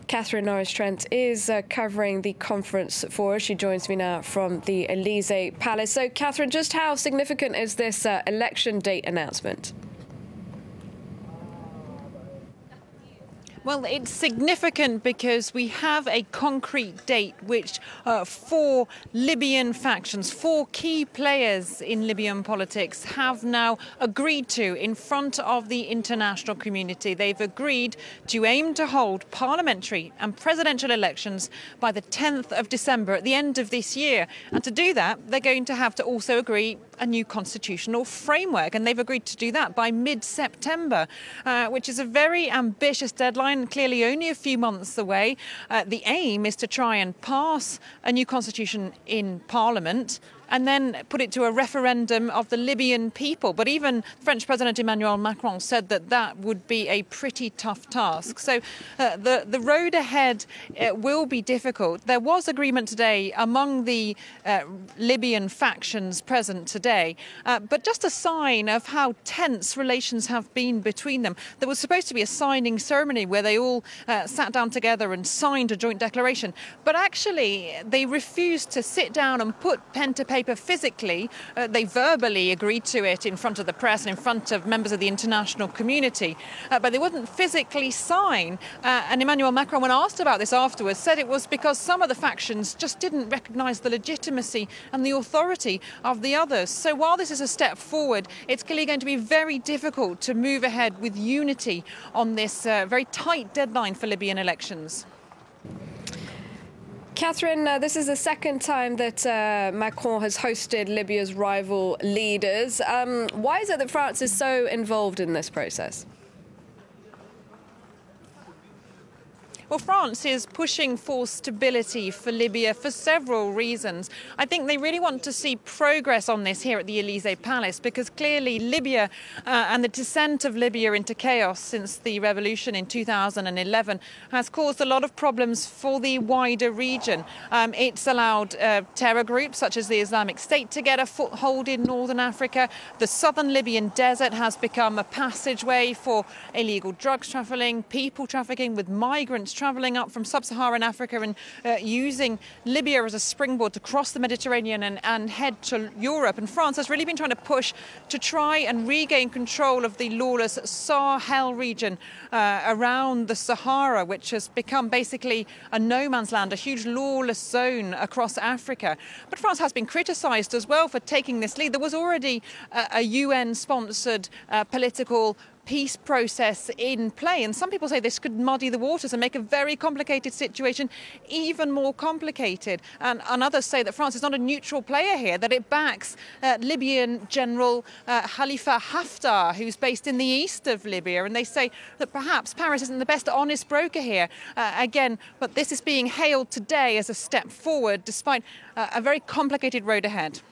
Catherine Norris-Trent is covering the conference for us. She joins me now from the Elysee Palace. So, Catherine, just how significant is this election date announcement? Well, it's significant because we have a concrete date which four Libyan factions, four key players in Libyan politics have now agreed to in front of the international community. They've agreed to aim to hold parliamentary and presidential elections by the 10th of December at the end of this year. And to do that, they're going to have to also agree a new constitutional framework. And they've agreed to do that by mid-September, which is a very ambitious deadline. Clearly only a few months away. The aim is to try and pass a new constitution in Parliament and then put it to a referendum of the Libyan people. But even French President Emmanuel Macron said that that would be a pretty tough task. So the road ahead will be difficult. There was agreement today among the Libyan factions present today, but just a sign of how tense relations have been between them. There was supposed to be a signing ceremony where they all sat down together and signed a joint declaration. But actually, they refused to sit down and put pen to paper physically. They verbally agreed to it in front of the press and in front of members of the international community, but they wouldn't physically sign. And Emmanuel Macron, when asked about this afterwards, said it was because some of the factions just didn't recognise the legitimacy and the authority of the others. So while this is a step forward, it's clearly going to be very difficult to move ahead with unity on this very tight deadline for Libyan elections. Catherine, this is the second time that Macron has hosted Libya's rival leaders. Why is it that France is so involved in this process? Well, France is pushing for stability for Libya for several reasons. I think they really want to see progress on this here at the Elysee Palace because clearly Libya and the descent of Libya into chaos since the revolution in 2011 has caused a lot of problems for the wider region. It's allowed terror groups such as the Islamic State to get a foothold in northern Africa. The southern Libyan desert has become a passageway for illegal drugs trafficking, people trafficking, with migrants travelling up from sub-Saharan Africa and using Libya as a springboard to cross the Mediterranean and head to Europe. And France has really been trying to push to try and regain control of the lawless Sahel region around the Sahara, which has become basically a no man's land, a huge lawless zone across Africa. But France has been criticised as well for taking this lead. There was already a UN-sponsored political peace process in play, and some people say this could muddy the waters and make a very complicated situation even more complicated. And others say that France is not a neutral player here, that it backs Libyan General Khalifa Haftar, who's based in the east of Libya, and they say that perhaps Paris isn't the best honest broker here. Again, but this is being hailed today as a step forward despite a very complicated road ahead.